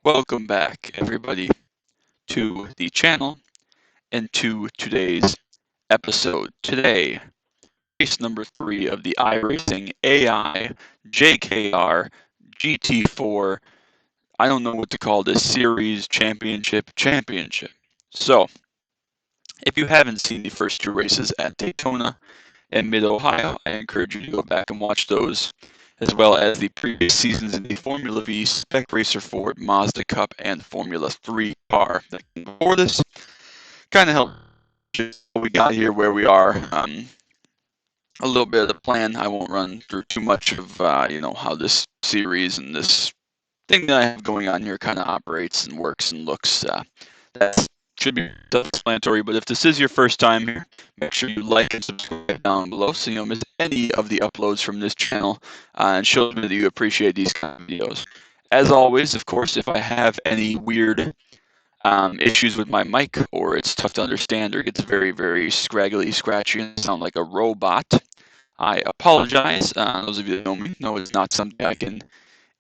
Welcome back, everybody, to the channel and to today's episode. Today, race number 3 of the iRacing AI JKR GT4. I don't know what to call this series championship. So, if you haven't seen the first 2 races at Daytona and Mid-Ohio, I encourage you to go back and watch those, as well as the previous seasons in the Formula V, Spec Racer Ford, Mazda Cup, and Formula 3 car that came before this. Kind of help what we got here, where we are. A little bit of the plan. I won't run through too much of how this series and this thing that I have going on here kind of operates and works and looks. That should be self-explanatory, but if this is your first time here, make sure you like and subscribe down below so you don't miss any of the uploads from this channel, and shows me that you appreciate these kind of videos. As always, of course, if I have any weird issues with my mic, or it's tough to understand, or gets very, very scraggly, scratchy, and sound like a robot, I apologize. Those of you that know me know it's not something I can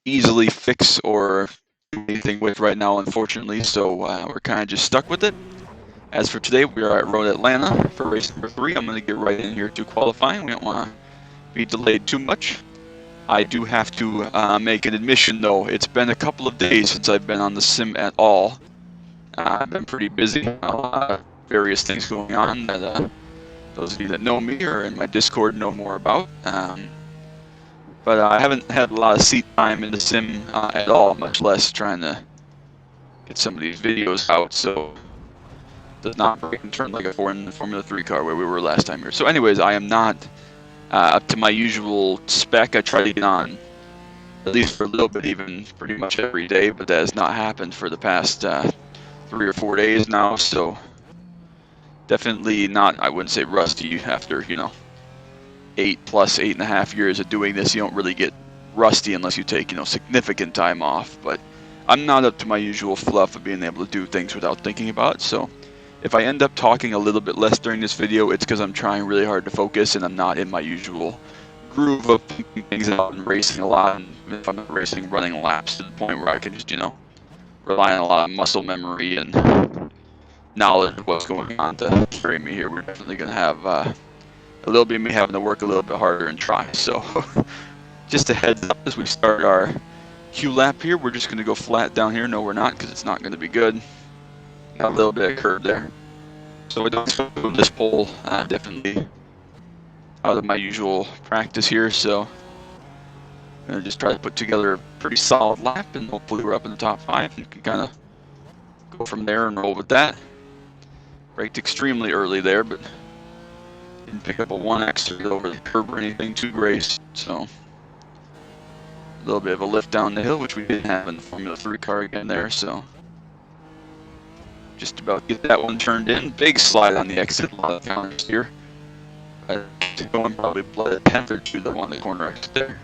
easily fix or do anything with right now, unfortunately, so we're kind of just stuck with it. As for today, we are at Road Atlanta for race number 3. I'm going to get right in here to qualifying. We don't want to be delayed too much. I do have to make an admission, though. It's been a couple of days since I've been on the sim at all. I've been pretty busy, a lot of various things going on that those of you that know me or in my Discord know more about. But I haven't had a lot of seat time in the sim at all, much less trying to get some of these videos out, so it does not break and turn like a Formula 3 car where we were last time here. So anyways, I am not up to my usual spec. I try to get on, at least for a little bit, even pretty much every day, but that has not happened for the past 3 or 4 days now, so definitely not, I wouldn't say rusty after, 8.5 years of doing this. You don't really get rusty unless you take, significant time off, but I'm not up to my usual fluff of being able to do things without thinking about it, so if I end up talking a little bit less during this video, it's because I'm trying really hard to focus and I'm not in my usual groove of thinking things out and racing a lot, and if I'm not racing, running laps to the point where I can just, rely on a lot of muscle memory and knowledge of what's going on to carry me here. We're definitely going to have a little bit of me having to work a little bit harder and try. So just a heads up as we start our Q lap here, we're just going to go flat down here. No, we're not, because it's not going to be good. Got a little bit of curve there. So we don't go this pole, definitely out of my usual practice here. So I'm going to just try to put together a pretty solid lap, and hopefully we're up in the top 5 and can kind of go from there and roll with that. Braked extremely early there, but didn't pick up a 1X or get over the curb or anything too great, so a little bit of a lift down the hill, which we didn't have in the Formula 3 car again there, so just about get that one turned in. Big slide on the exit, a lot of counters here. Going probably blood a tenth or two that won the corner exit there.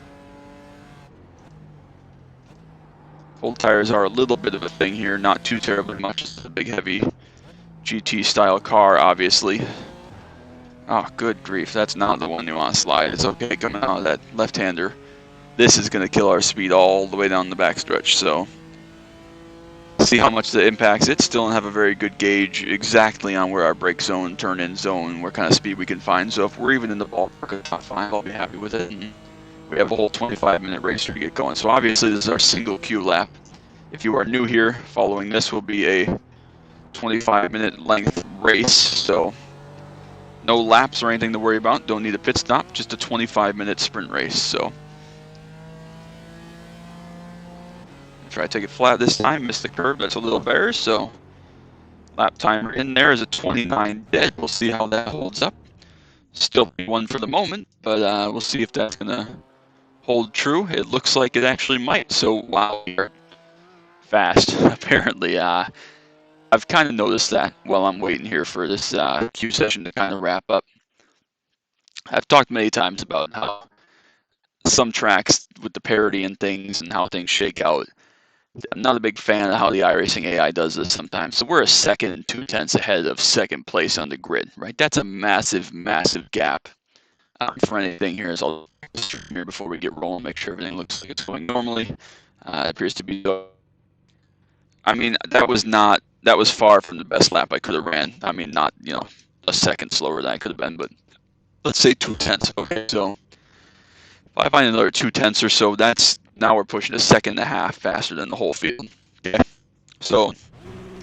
Old tires are a little bit of a thing here, not too terribly much. It's a big, heavy GT style car, obviously. Oh, good grief, that's not the one you want to slide. It's okay coming out of that left-hander. This is going to kill our speed all the way down the backstretch, so see how much that impacts it. Still don't have a very good gauge exactly on where our brake zone, turn-in zone, what kind of speed we can find. So if we're even in the ballpark of top 5, I'll be happy with it. And we have a whole 25-minute race to get going. So obviously this is our single Q lap. If you are new here, following this will be a 25-minute length race, so no laps or anything to worry about. Don't need a pit stop, just a 25-minute sprint race. So try to take it flat this time. Missed the curve. That's a little better. So lap timer in there is a 29 dead. We'll see how that holds up. Still one for the moment, but we'll see if that's gonna hold true. It looks like it actually might. So wow, we're fast. Apparently, I've kind of noticed that while I'm waiting here for this Q session to kind of wrap up. I've talked many times about how some tracks with the parity and things and how things shake out. I'm not a big fan of how the iRacing AI does this sometimes. So we're a second and 2/10 ahead of second place on the grid, right? That's a massive, massive gap for anything here. So I'll stream here before we get rolling, make sure everything looks like it's going normally. It appears to be. I mean, that was far from the best lap I could have ran. I mean, not, a second slower than I could have been, but let's say 2/10. Okay, so if I find another 2/10 or so, that's now we're pushing a second and a half faster than the whole field. Okay, so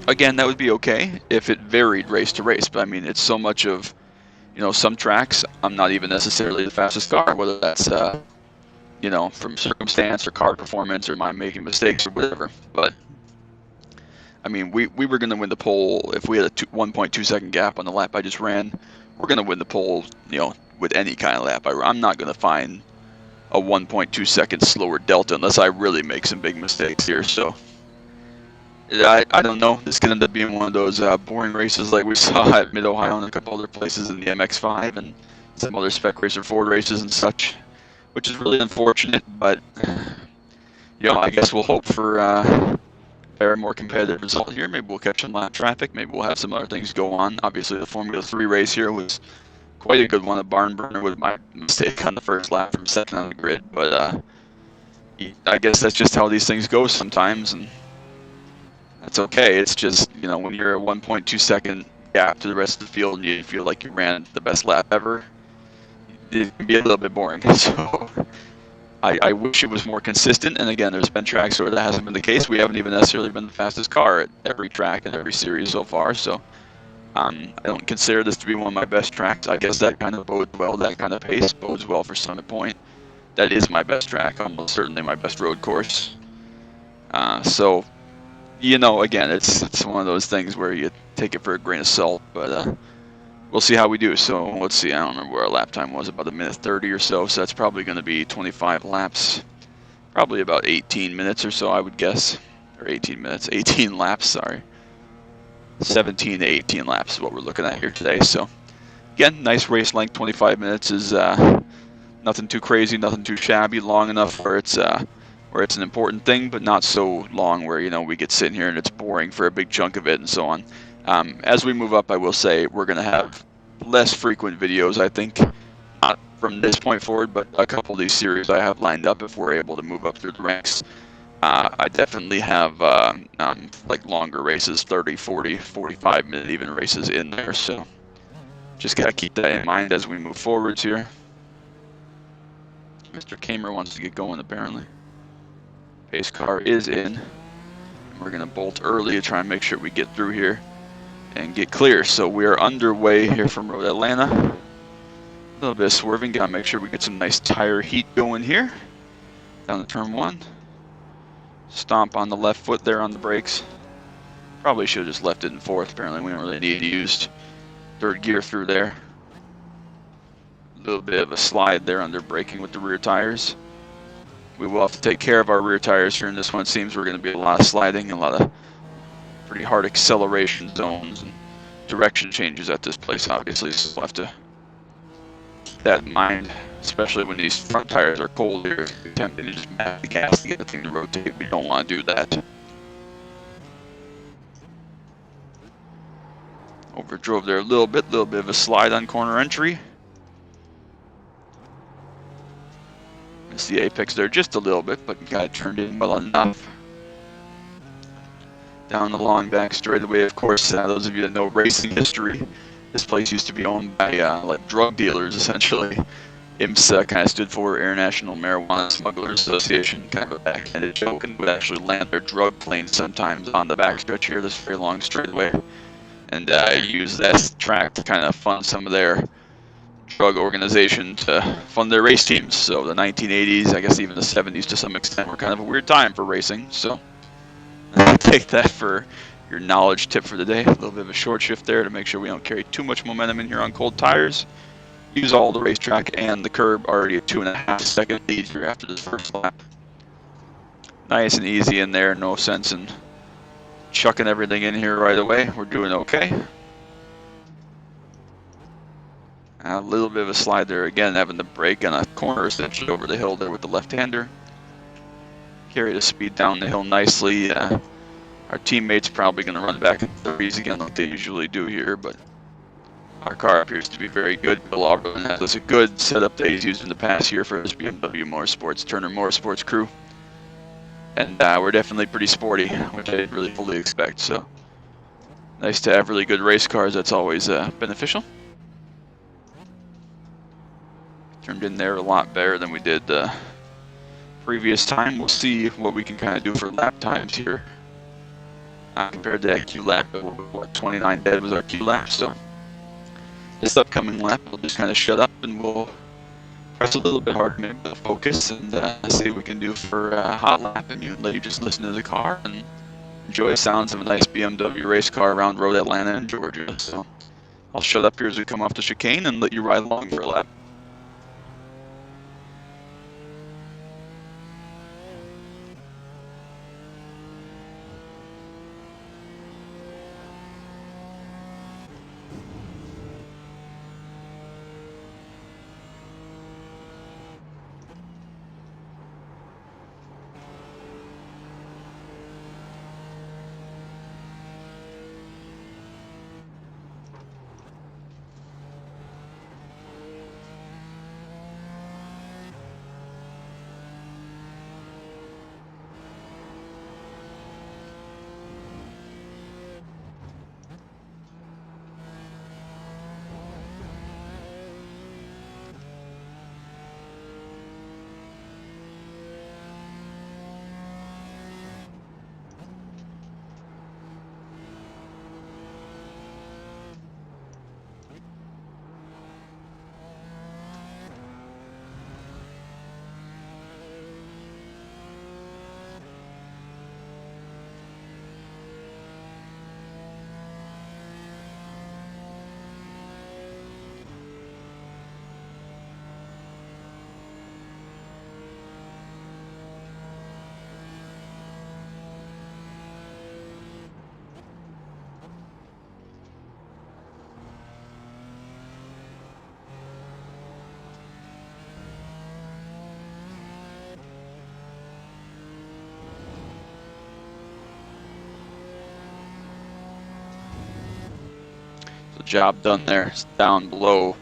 again, that would be okay if it varied race to race, but I mean, it's so much of, some tracks I'm not even necessarily the fastest car, whether that's from circumstance or car performance or my making mistakes or whatever. But I mean, we were going to win the pole if we had a 1.2-second gap on the lap I just ran. We're going to win the pole, with any kind of lap. I'm not going to find a 1.2-second slower delta unless I really make some big mistakes here. So I don't know. This could end up being one of those boring races like we saw at Mid-Ohio and a couple other places in the MX-5 and some other Spec Racer Ford races and such, which is really unfortunate. But I guess we'll hope for a more competitive result here. Maybe we'll catch some lap traffic. Maybe we'll have some other things go on. Obviously, the Formula 3 race here was quite a good one. A barn burner with my mistake on the first lap from second on the grid. But I guess that's just how these things go sometimes, and that's okay. It's just, when you're a 1.2-second gap to the rest of the field and you feel like you ran the best lap ever, it can be a little bit boring. So I wish it was more consistent, and again, there's been tracks where that hasn't been the case. We haven't even necessarily been the fastest car at every track and every series so far, so I don't consider this to be one of my best tracks. I guess that kind of bodes well, that kind of pace bodes well for Summit Point. That is my best track, almost certainly my best road course. So, again, it's one of those things where you take it for a grain of salt, but we'll see how we do. So let's see, I don't remember where our lap time was, about 1:30 or so that's probably going to be 25 laps. Probably about 18 minutes or so, I would guess. Or 18 minutes, 18 laps, sorry. 17 to 18 laps is what we're looking at here today. So, again, nice race length. 25 minutes is nothing too crazy, nothing too shabby. Long enough where it's an important thing, but not so long where, we get sitting here and it's boring for a big chunk of it and so on. As we move up, I will say we're going to have less frequent videos, I think. Not from this point forward, but a couple of these series I have lined up if we're able to move up through the ranks. I definitely have like longer races, 30, 40, 45-minute even races in there, so just got to keep that in mind as we move forwards here. Mr. Kamer wants to get going apparently. Pace car is in. We're going to bolt early to try and make sure we get through here and get clear. So we are underway here from Road Atlanta. A little bit of swerving, gotta make sure we get some nice tire heat going here. Down to turn 1. Stomp on the left foot there on the brakes. Probably should have just left it in 4th. Apparently we don't really need to use 3rd gear through there. A little bit of a slide there under braking with the rear tires. We will have to take care of our rear tires here in this one. It seems we're going to be a lot of sliding and a lot of pretty hard acceleration zones and direction changes at this place, obviously, so we'll have to keep that in mind, especially when these front tires are cold here. It's tempting to just map the gas to get the thing to rotate. We don't want to do that. Overdrove there a little bit of a slide on corner entry. Missed the apex there just a little bit, but got it turned in well enough. Down the long back straightaway, of course, those of you that know racing history, this place used to be owned by like drug dealers, essentially. IMSA kind of stood for International Marijuana Smugglers Association, kind of a backhanded joke, and would actually land their drug planes sometimes on the backstretch here, this very long straightaway, and use that track to kind of fund some of their drug organization to fund their race teams. So the 1980s, I guess even the 70s to some extent, were kind of a weird time for racing. So take that for your knowledge tip for the day. A little bit of a short shift there to make sure we don't carry too much momentum in here on cold tires. Use all the racetrack and the curb, already a 2.5-second lead here after this first lap. Nice and easy in there, no sense in chucking everything in here right away. We're doing okay. A little bit of a slide there again, having to brake on a corner essentially over the hill there with the left-hander. Carry the speed down the hill nicely. Our teammates probably going to run back in 30s again like they usually do here, but our car appears to be very good. Bill Auberman has a good setup that he's used in the past year for his BMW Motorsports, Turner Motorsports crew. and we're definitely pretty sporty, which I didn't really fully expect. So nice to have really good race cars. That's always beneficial. Turned in there a lot better than we did the previous time. We'll see what we can kind of do for lap times here compared to that Q lap. What 29 dead was our Q lap. So this upcoming lap, we'll just kind of shut up and we'll press a little bit harder, maybe we'll focus and see what we can do for a hot lap, and you let you just listen to the car and enjoy the sounds of a nice BMW race car around Road Atlanta and Georgia. So I'll shut up here as we come off the chicane and let you ride along for a lap. So job done there. It's down below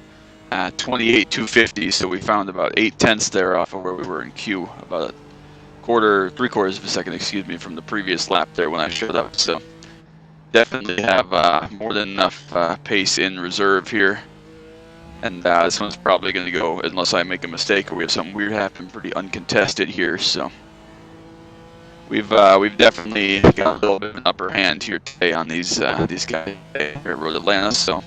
28,250, so we found about 8/10 there off of where we were in Q, about a three-quarters of a second, excuse me, from the previous lap there when I showed up. So definitely have more than enough pace in reserve here. And this one's probably going to go, unless I make a mistake or we have something weird happen, pretty uncontested here. So we've definitely got a little bit of an upper hand here today on these guys here at Road Atlanta. So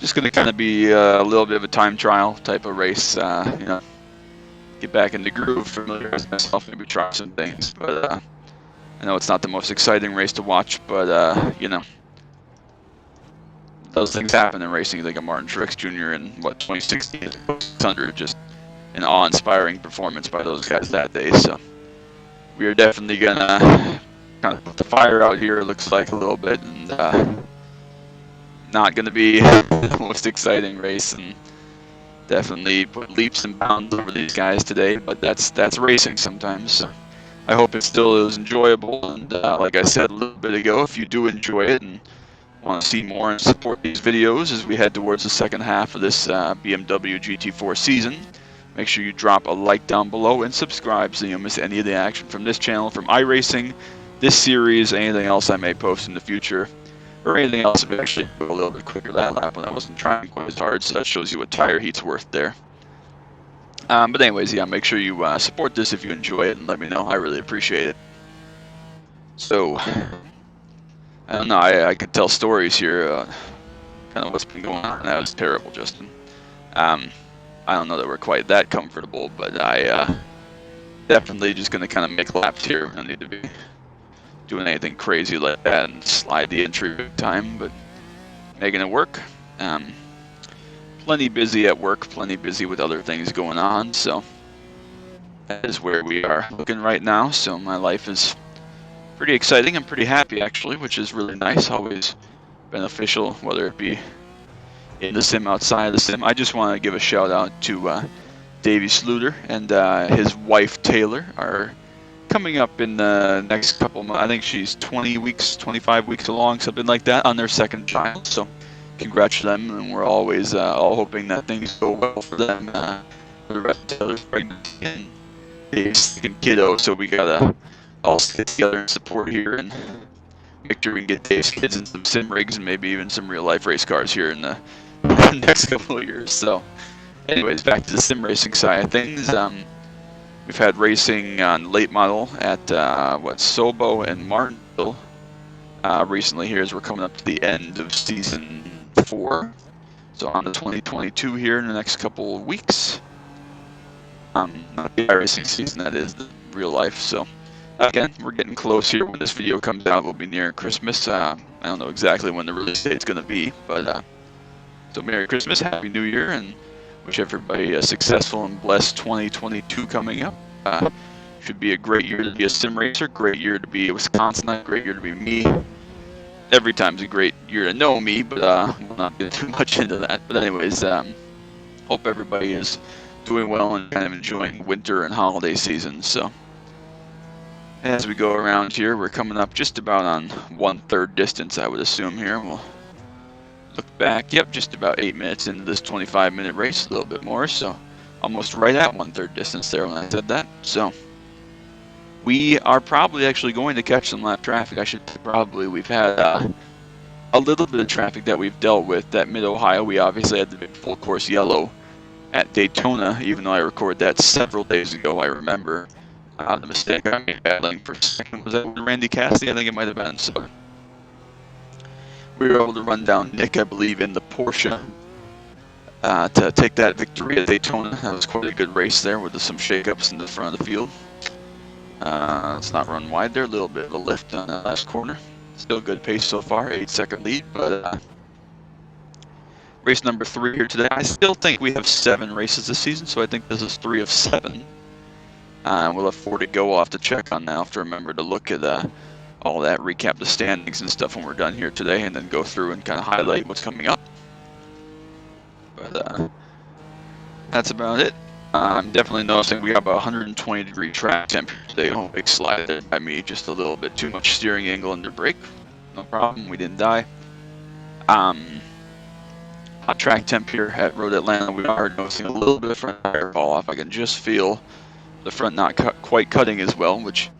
just going to kind of be a little bit of a time trial type of race. You know, get back in the groove, familiarize myself, maybe try some things. But I know it's not the most exciting race to watch, but you know, those things happen in racing. You think of Martin Truex Jr. in what 2016 600, just an awe-inspiring performance by those guys that day. So we are definitely gonna kind of put the fire out here. It looks like a little bit, and not gonna be the most exciting race, and definitely put leaps and bounds over these guys today. But that's racing sometimes. So I hope it still is enjoyable. And like I said a little bit ago, if you do enjoy it and want to see more and support these videos as we head towards the second half of this BMW GT4 season, make sure you drop a like down below and subscribe so you don't miss any of the action from this channel, from iRacing, this series, anything else I may post in the future, or anything else if it actually go a little bit quicker that lap when I wasn't trying quite as hard. So that shows you what tire heat's worth there. But anyways, yeah, make sure you support this if you enjoy it and let me know. I really appreciate it. So I don't know, I could tell stories here, kind of what's been going on. That was terrible, Justin. I don't know that we're quite that comfortable, but I definitely just going to kind of make laps here. I don't need to be doing anything crazy like that and slide the entry big time, but making it work. Plenty busy at work, plenty busy with other things going on, so that is where we are looking right now. So my life is pretty exciting. I'm pretty happy, actually, which is really nice. Always beneficial, whether it be in the sim, outside of the sim. I just want to give a shout out to Davey Sluter and his wife Taylor are coming up in the next couple months. I think she's 20 weeks, 25 weeks along, something like that, on their second child. So congrats to them, and we're always all hoping that things go well for them for the rest of Taylor's pregnancy and Dave's sick and kiddo, so we gotta all get together and support here and make sure we can get Dave's kids in some sim rigs and maybe even some real life race cars here in the next couple of years. So, anyways, back to the sim racing side of things. We've had racing on late model at Sobo and Martinsville recently here as we're coming up to the end of season 4. So on to 2022 here in the next couple of weeks. Not the iRacing season, that is, the real life. So again, we're getting close here. When this video comes out, we'll be near Christmas. I don't know exactly when the release date's going to be, but so Merry Christmas, Happy New Year, and wish everybody a successful and blessed 2022 coming up. Should be a great year to be a sim racer, great year to be a Wisconsinite, great year to be me. Every time's a great year to know me, but we'll not get too much into that. But anyways, hope everybody is doing well and kind of enjoying winter and holiday seasons. So as we go around here, we're coming up just about on 1/3 distance, I would assume here. We'll look back. Yep, just about 8 minutes into this 25-minute race, a little bit more. So almost right at 1/3 distance there when I said that. So we are probably actually going to catch some lap traffic. I should say probably. We've had a little bit of traffic that we've dealt with at Mid-Ohio. We obviously had the big full course yellow at Daytona, even though I recorded that several days ago. I remember the mistake I made battling for a second was that with Randy Cassidy. I think it might have been. So we were able to run down Nick, I believe, in the Porsche to take that victory at Daytona. That was quite a good race there with some shakeups in the front of the field. Let's not run wide there. A little bit of a lift on that last corner. Still good pace so far, 8-second lead, but race number 3 here today. I still think we have 7 races this season, so I think this is 3 of 7. We'll have 4 to go. I'll have to check on that. I'll have to remember to look at all that, recap the standings and stuff when we're done here today, and then go through and kind of highlight what's coming up. But that's about it. I'm definitely noticing we got about 120-degree track temperature today. Oh, big slide there by me. Just a little bit too much steering angle under brake. No problem. We didn't die. Hot track temp here at Road Atlanta. We are noticing a little bit of front tire fall off. I can just feel the front not quite cutting as well, which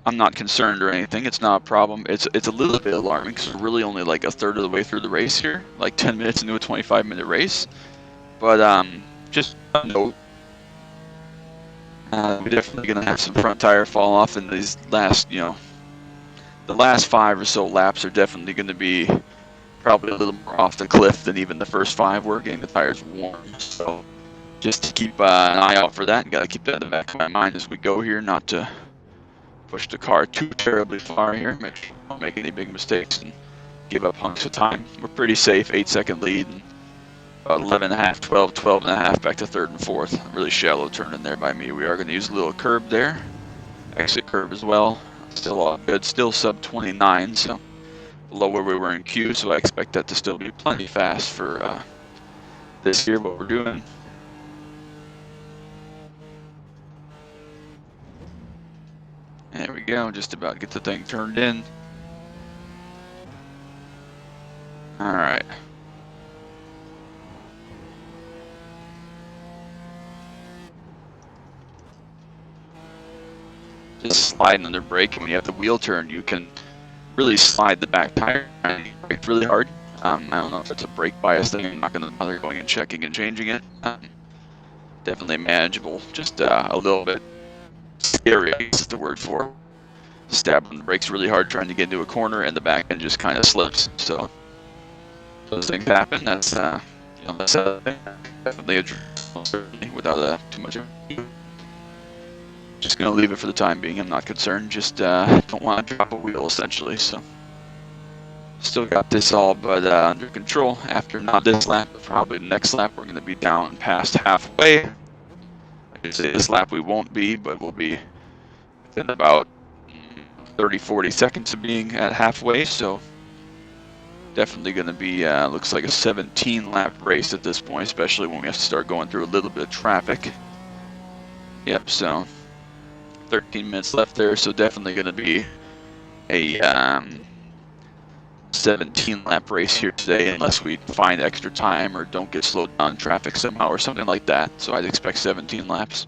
I'm not concerned or anything. It's not a problem. It's a little bit alarming because we're really only like 1/3 of the way through the race here, like 10 minutes into a 25-minute race. But just a note. We're definitely going to have some front tire fall off in these last, the last 5 or so laps are definitely going to be probably a little more off the cliff than even the first 5 were, getting the tires warm. So just to keep an eye out for that, got to keep that in the back of my mind as we go here, not to push the car too terribly far here, make sure we don't make any big mistakes and give up hunks of time. We're pretty safe, 8-second lead. And about 11.5, 12, 12.5 back to 3rd and 4th. Really shallow turn in there by me. We are going to use a little curb there. Exit curb as well. Still all good. Still sub 29, so below where we were in Q, so I expect that to still be plenty fast for this year, what we're doing. There we go. Just about to get the thing turned in. All right. Just sliding under brake, and when you have the wheel turned, you can really slide the back tire and you brake really hard. I don't know if it's a brake bias thing. I'm not going to bother going and checking and changing it. Definitely manageable. Just a little bit scary, I guess is the word for it. Stabbing the brakes really hard trying to get into a corner, and the back end just kind of slips. So those things happen. That's that's definitely addressed without too much. Just gonna leave it for the time being. I'm not concerned. Just don't want to drop a wheel essentially. So still got this all but under control. After not this lap, but probably the next lap, we're gonna be down past halfway. I could say this lap we won't be, but we'll be within about 30-40 seconds of being at halfway. So definitely gonna be looks like a 17 lap race at this point, especially when we have to start going through a little bit of traffic. Yep. So 13 minutes left there, so definitely going to be a 17 lap race here today unless we find extra time or don't get slowed down in traffic somehow or something like that. So I'd expect 17 laps.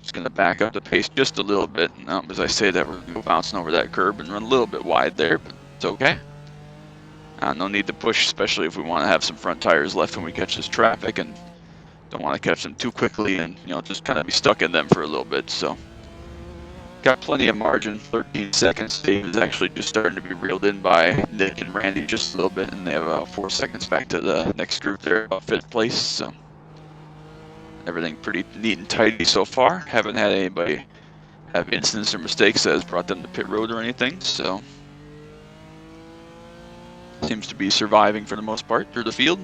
Just going to back up the pace just a little bit. Now, as I say that, we're going to go bouncing over that curb and run a little bit wide there, but it's okay. No need to push, especially if we want to have some front tires left when we catch this traffic, and don't want to catch them too quickly and just kind of be stuck in them for a little bit. So got plenty of margin. 13 seconds. Dave is actually just starting to be reeled in by Nick and Randy just a little bit, and they have about 4 seconds back to the next group there, about 5th place. So everything pretty neat and tidy so far. Haven't had anybody have incidents or mistakes that has brought them to pit road or anything. So seems to be surviving for the most part through the field.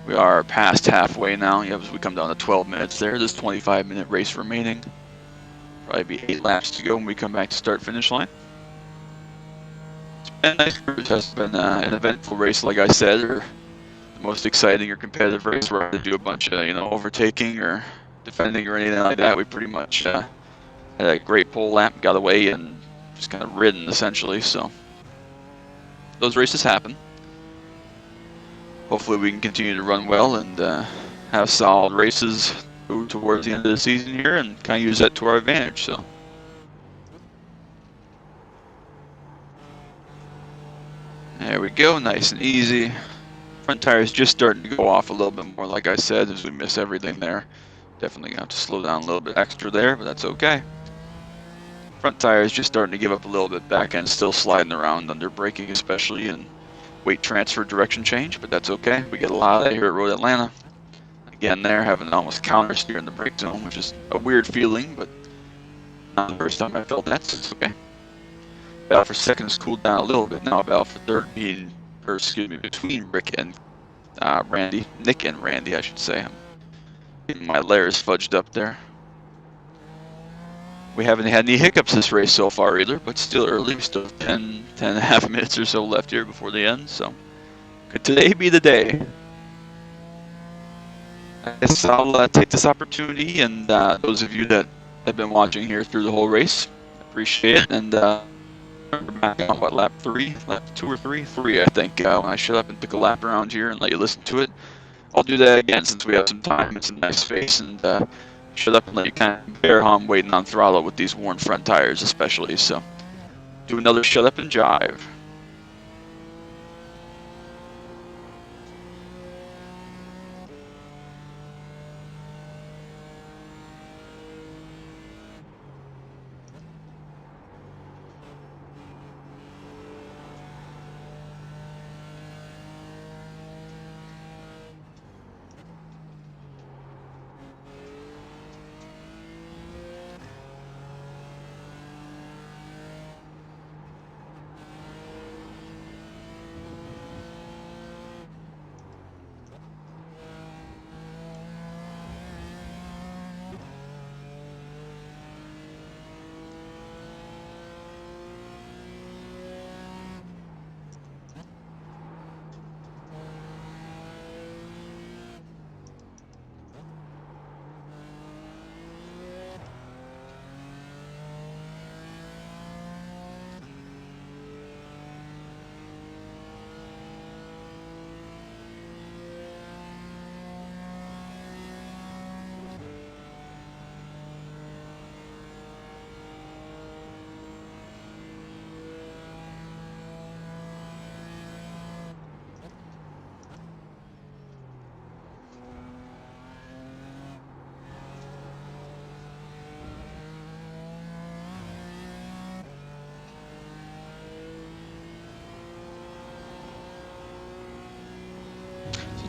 We are past halfway now. As we come down to 12 minutes there. This 25-minute race remaining. Probably be 8 laps to go when we come back to start-finish line. It's been a nice cruise. It has been an eventful race, like I said, or the most exciting or competitive race where I had to do a bunch of overtaking or defending or anything like that. We pretty much had a great pole lap, got away, and just kind of ridden essentially. So those races happen. Hopefully we can continue to run well and have solid races towards the end of the season here and kind of use that to our advantage. So there we go, nice and easy. Front tires just starting to go off a little bit more, like I said, as we miss everything there. Definitely gonna have to slow down a little bit extra there, but that's okay. Front tires just starting to give up a little bit, back end still sliding around under braking especially, and weight transfer direction change, but that's okay. We get a lot of that here at Road Atlanta. Again there, having almost counter steer in the brake zone, which is a weird feeling, but not the first time I felt that, so it's okay. Valve for second has cooled down a little bit now. Valve for third between Rick and Randy. Nick and Randy, I should say. I'm getting my layers fudged up there. We haven't had any hiccups this race so far either, but still early. We still have 10 and a half minutes or so left here before the end, so could today be the day? I guess I'll take this opportunity, and those of you that have been watching here through the whole race, appreciate it, and remember back on what, lap 3? Lap 2 or 3? 3, I think, when I shut up and took a lap around here and let you listen to it. I'll do that again since we have some time. It's a nice space, and shut up and let you kind of compare how I'm waiting on throttle with these worn front tires especially. So do another shut up and jive.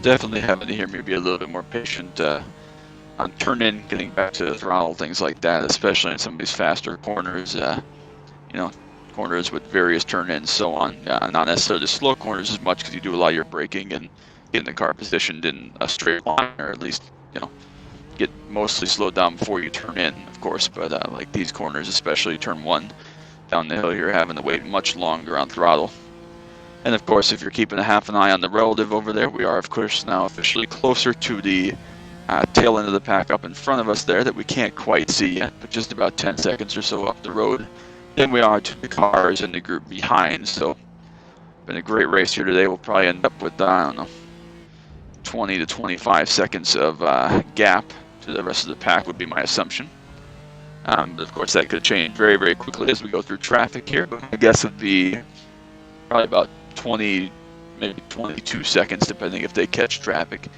Definitely having to hear me be a little bit more patient on turn in, getting back to the throttle, things like that, especially in some of these faster corners, corners with various turn ins, so on. Not necessarily slow corners as much because you do a lot of your braking and getting the car positioned in a straight line, or at least, get mostly slowed down before you turn in, of course. But like these corners, especially turn 1 down the hill, you're having to wait much longer on throttle. And of course, if you're keeping a half an eye on the relative over there, we are, of course, now officially closer to the tail end of the pack up in front of us there that we can't quite see yet, but just about 10 seconds or so up the road than we are to the cars in the group behind. So, been a great race here today. We'll probably end up with, I don't know, 20 to 25 seconds of gap to the rest of the pack would be my assumption. But of course that could change very, very quickly as we go through traffic here. But my guess would be probably about 20, maybe 22 seconds, depending if they catch traffic.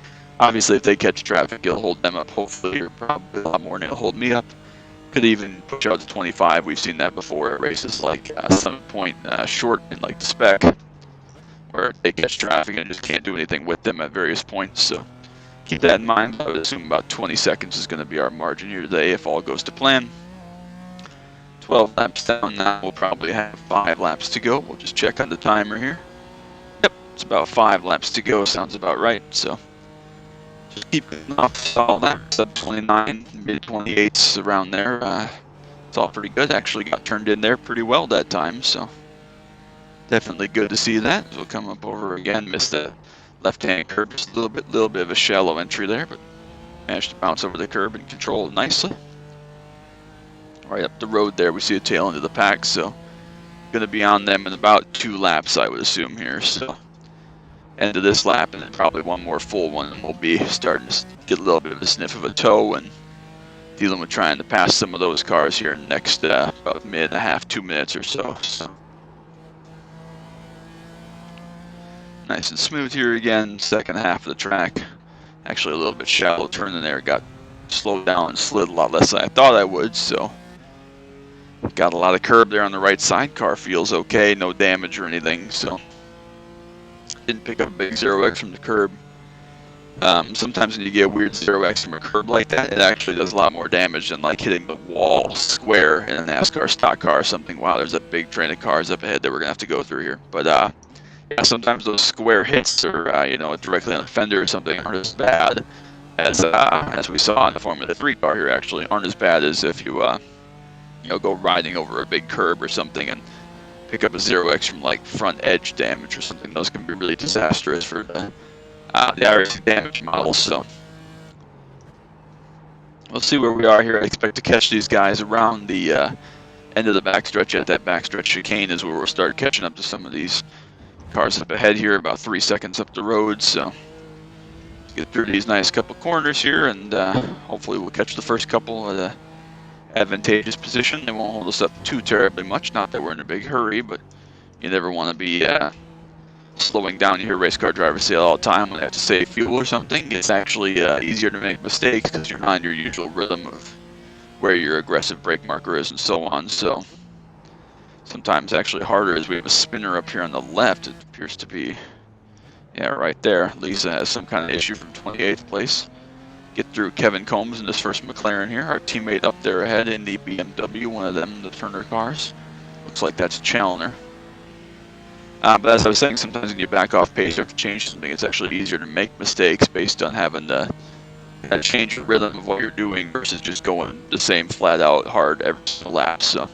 Obviously, if they catch traffic, it'll hold them up, hopefully, or probably a lot more than it'll hold me up. Could even push out to 25. We've seen that before at races like some point short in like the spec, where they catch traffic and just can't do anything with them at various points. So keep that in mind. I would assume about 20 seconds is going to be our margin here today if all goes to plan. 12 laps down now. We'll probably have 5 laps to go. We'll just check on the timer here. Yep, it's about 5 laps to go. Sounds about right. So just keep getting off all that. Sub 29, mid 28s around there. It's all pretty good. Actually got turned in there pretty well that time. So definitely good to see that. We'll come up over again. Missed the left-hand curb. Just a little bit of a shallow entry there, but managed to bounce over the curb and control it nicely. Right up the road there, we see a tail end of the pack, so going to be on them in about 2 laps, I would assume here. So end of this lap, and then probably one more full one, and we'll be starting to get a little bit of a sniff of a tow and dealing with trying to pass some of those cars here in the next about minute and a half, 2 minutes or so. So nice and smooth here again, second half of the track. Actually a little bit shallow turn in there, got slowed down and slid a lot less than I thought I would, so got a lot of curb there on the right side. Car feels okay, no damage or anything, so didn't pick up a big 0x from the curb. Sometimes when you get a weird 0x from a curb like that, it actually does a lot more damage than like hitting the wall square in a NASCAR stock car or something. Wow, there's a big train of cars up ahead that we're gonna have to go through here. But yeah, sometimes those square hits or you know, directly on the fender or something aren't as bad as we saw in the Formula 3 car here. Actually, aren't as bad as if you you know, go riding over a big curb or something and pick up a 0x from like front edge damage or something. Those can be really disastrous for the iRacing damage models. So we'll see where we are here. I expect to catch these guys around the end of the backstretch. At that backstretch chicane is where we'll start catching up to some of these cars up ahead here, about 3 seconds up the road. So get through these nice couple corners here, and hopefully we'll catch the first couple at a advantageous position. They won't hold us up too terribly much. Not that we're in a big hurry, but you never want to be slowing down. You hear race car drivers say all the time when they have to save fuel or something. It's actually easier to make mistakes because you're not in your usual rhythm of where your aggressive brake marker is and so on. So sometimes actually harder as we have a spinner up here on the left. It appears to be, yeah, right there. Lisa has some kind of issue from 28th place. Get through Kevin Combs in this first McLaren here. Our teammate up there ahead in the BMW, one of them, the Turner cars. Looks like that's Challoner. But as I was saying, sometimes when you back off pace or change something, it's actually easier to make mistakes based on having to change the rhythm of what you're doing versus just going the same flat out hard every single lap. So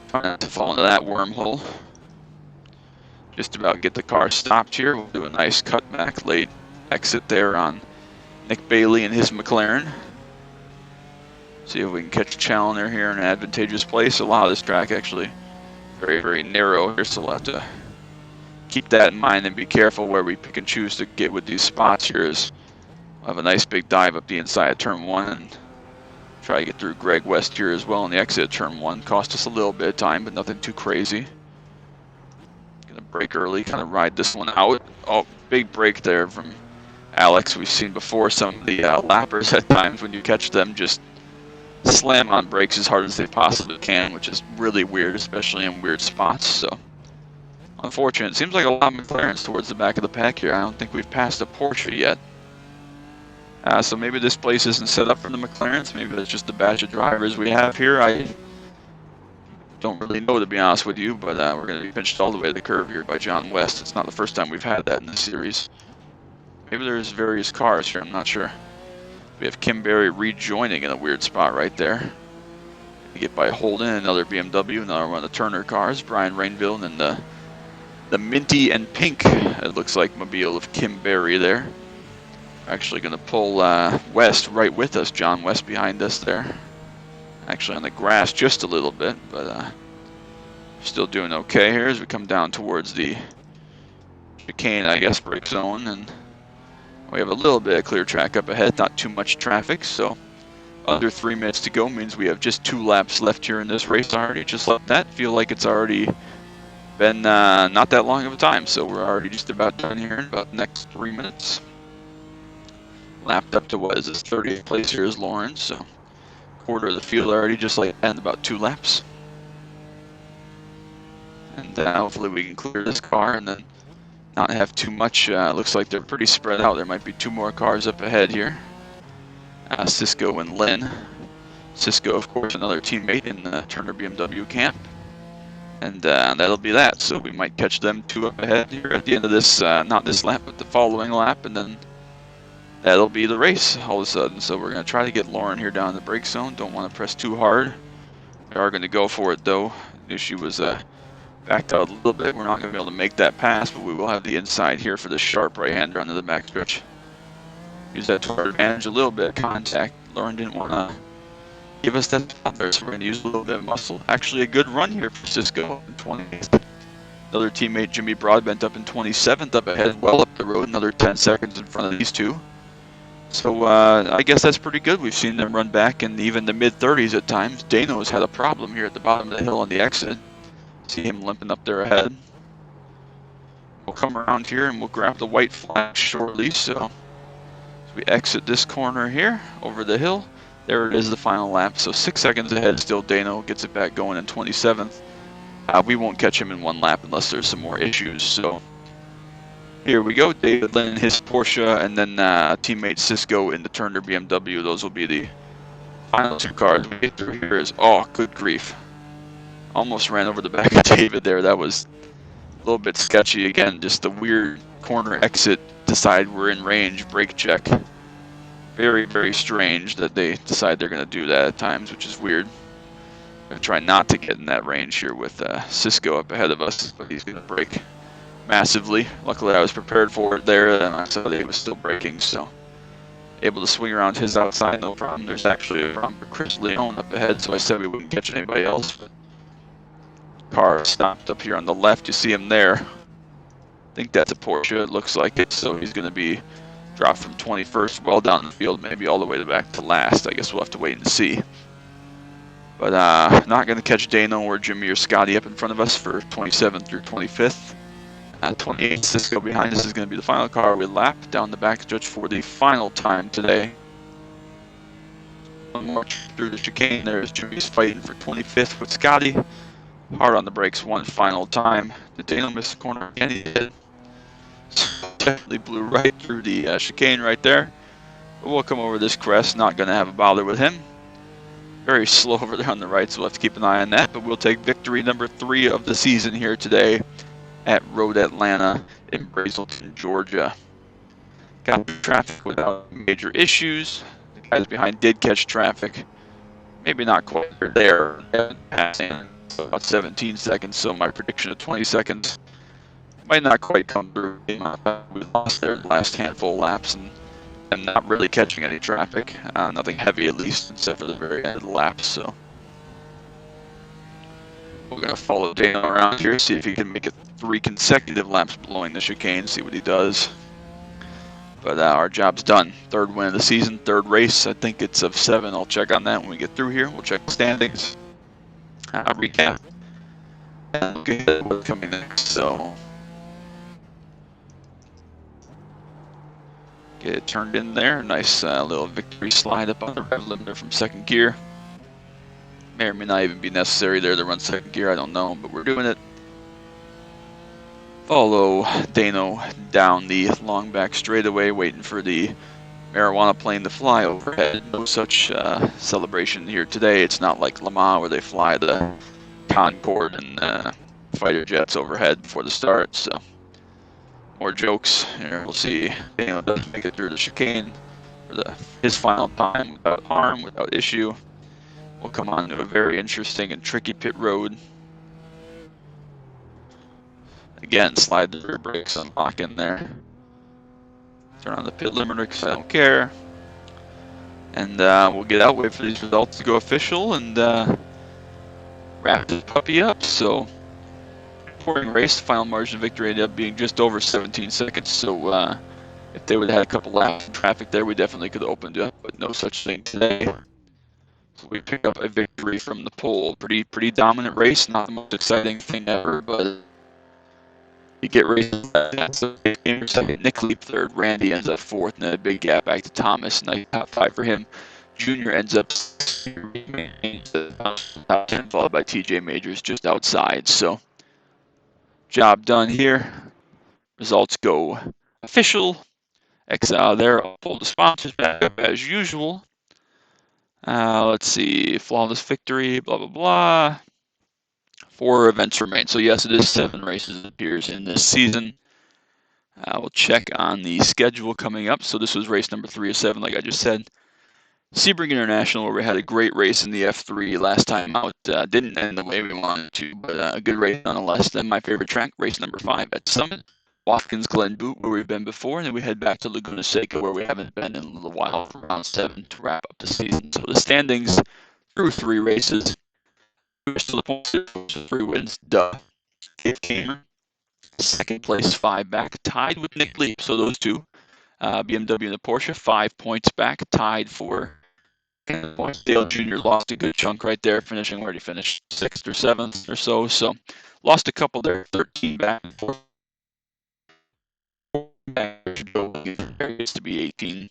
try not to fall into that wormhole. Just about get the car stopped here. We'll do a nice cutback late exit there on Nick Bailey and his McLaren. See if we can catch Challoner here in an advantageous place. A lot of this track actually very, very narrow here, so we'll have to keep that in mind and be careful where we pick and choose to get with these spots here. We'll have a nice big dive up the inside of turn 1 and try to get through Greg West here as well on the exit of turn 1. Cost us a little bit of time, but nothing too crazy. Gonna brake early, kind of ride this one out. Oh, big break there from Alex. We've seen before some of the lappers at times when you catch them just slam on brakes as hard as they possibly can, which is really weird, especially in weird spots. So unfortunate. It seems like a lot of McLarens towards the back of the pack here. I don't think we've passed a Porsche yet. So maybe this place isn't set up for the McLarens. Maybe that's just the batch of drivers we have here. I don't really know, to be honest with you, but we're going to be pinched all the way to the curve here by John West. It's not the first time we've had that in this series. Maybe there's various cars here, I'm not sure. We have Kim Berry rejoining in a weird spot right there. We get by Holden, another BMW, another one of the Turner cars. Brian Rainville, and then the minty and pink, it looks like, mobile of Kim Berry there. We're actually going to pull West right with us, John West behind us there. Actually on the grass just a little bit, but still doing okay here as we come down towards the chicane, I guess, brake zone, and We have a little bit of clear track up ahead, not too much traffic, so under 3 minutes to go means we have just 2 laps left here in this race already. Just like that, feel like it's already been not that long of a time, so we're already just about done here in about the next 3 minutes. Lapped up to what is this 30th place here is Lauren, so quarter of the field already, just like that in about 2 laps. And hopefully we can clear this car and then not have too much. Looks like they're pretty spread out. There might be 2 more cars up ahead here. Cisco and Lynn. Cisco, of course, another teammate in the Turner BMW camp. And that'll be that. So we might catch them 2 up ahead here at the end of this, not this lap, but the following lap. And then that'll be the race all of a sudden. So we're going to try to get Lauren here down in the brake zone. Don't want to press too hard. We are going to go for it, though. The issue was backed out a little bit. We're not going to be able to make that pass, but we will have the inside here for the sharp right-hander onto the backstretch. Use that to our advantage, a little bit of contact. Lauren didn't want to give us that spot there, so we're going to use a little bit of muscle. Actually, a good run here for Cisco in 20th. Another teammate, Jimmy Broadbent, up in 27th, up ahead, well up the road, another 10 seconds in front of these 2. So I guess that's pretty good. We've seen them run back in even the mid-30s at times. Dano's had a problem here at the bottom of the hill on the exit. See him limping up there ahead. We'll come around here and we'll grab the white flag shortly. So as we exit this corner here over the hill, there it is, the final lap. So 6 seconds ahead still. Dano gets it back going in 27th. We won't catch him in 1 lap unless there's some more issues. So here we go. David Lynn in his Porsche, and then teammate Cisco in the Turner BMW. Those will be the final 2 cars we get through here. Oh, good grief. Almost ran over the back of David there. That was a little bit sketchy. Again, just a weird corner exit. Decide we're in range. Brake check. Very, very strange that they decide they're going to do that at times, which is weird. I'm going to try not to get in that range here with Cisco up ahead of us, but he's going to brake massively. Luckily, I was prepared for it there, and I saw that he was still braking, so able to swing around his outside, no problem. There's actually a problem for Chris Leone up ahead, so I said we wouldn't catch anybody else. But car stopped up here on the left. You see him there. I think that's a Porsche. It looks like it, so he's going to be dropped from 21st well down the field, maybe all the way back to last. I guess we'll have to wait and see. But not going to catch Dano or Jimmy or Scotty up in front of us for 27th through 25th. 28th, Cisco behind us is going to be the final car we lap down the backstretch for the final time today. One more through the chicane. There's Jimmy's fighting for 25th with Scotty. Hard on the brakes one final time. Did Dano miss the corner again? He did. Definitely blew right through the chicane right there. But we'll come over this crest. Not going to have a bother with him. Very slow over there on the right, so we'll have to keep an eye on that. But we'll take victory number 3 of the season here today at Road Atlanta in Brazelton, Georgia. Got through traffic without major issues. The guys behind did catch traffic. Maybe not quite there. Passing about 17 seconds, so my prediction of 20 seconds might not quite come through. We lost their last handful of laps and not really catching any traffic. Nothing heavy, at least, except for the very end of the lap. So we're going to follow Dano around here, see if he can make it 3 consecutive laps blowing the chicane, see what he does. But our job's done. 3rd win of the season, 3rd race. I think it's of 7. I'll check on that when we get through here. We'll check the standings. Recap. And look at what's coming next. So get it turned in there. Nice little victory slide up on the rev limiter from 2nd gear. May or may not even be necessary there to run 2nd gear. I don't know, but we're doing it. Follow Dano down the long back straightaway, waiting for the marijuana plane to fly overhead. No such celebration here today. It's not like Le Mans where they fly the Concorde and fighter jets overhead before the start. So more jokes. Here we'll see Dano doesn't make it through the chicane for his final time without harm, without issue. We'll come on to a very interesting and tricky pit road. Again, slide the rear brakes, unlock in there. Turn on the pit limiter because I don't care. And we'll get out, wait for these results to go official, and wrap this puppy up. So, reporting race, the final margin of victory ended up being just over 17 seconds. So, If they would have had a couple laps of traffic there, we definitely could have opened it up, but no such thing today. So we pick up a victory from the pole. Pretty dominant race, not the most exciting thing ever, but you get races like that. So came second, Nick Leap third, Randy ends up fourth, and then a big gap back to Thomas. Nice top five for him. Junior ends up top 10, followed by TJ Majors just outside. So job done here. Results go official. Exile there. I'll pull the sponsors back up as usual. Let's see. Flawless victory. Blah blah blah. 4 events remain. So yes, it is 7 races it appears in this season. We'll check on the schedule coming up. So this was race number 3 of 7, like I just said. Sebring International, where we had a great race in the F3 last time out. Didn't end the way we wanted to, but a good race nonetheless. Then my favorite track, race number 5 at Summit. Watkins Glen Boot, where we've been before, and then we head back to Laguna Seca, where we haven't been in a little while, for round 7 to wrap up the season. So the standings through 3 races. We're still the points, 3 wins. Duh. Dave Kamer, second place, 5 back, tied with Nick Leap. So those two, BMW and the Porsche, 5 points back, tied for points. Dale Jr. lost a good chunk right there, finishing where he finished 6th or 7th or so. So lost a couple there, 13 back and 4 back to be 18,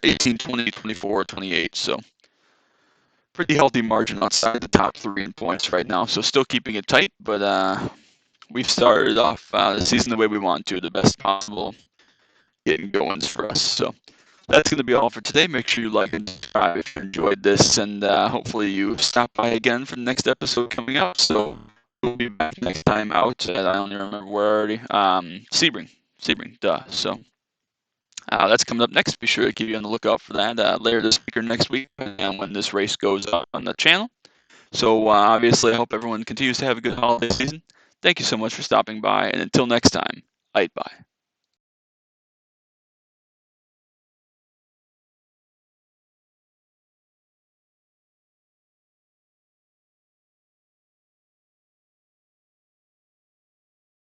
18, 20, 24, 28. So pretty healthy margin outside the top 3 in points right now. So still keeping it tight, but we've started off the season the way we want to, the best possible getting goings for us. So that's going to be all for today. Make sure you like and subscribe if you enjoyed this, and hopefully you stop by again for the next episode coming up. So we'll be back next time out at, I don't even remember where already, Sebring, duh. So that's coming up next. Be sure to keep you on the lookout for that later this week or next week, depending on when this race goes up on the channel. So obviously, I hope everyone continues to have a good holiday season. Thank you so much for stopping by, and until next time, bye.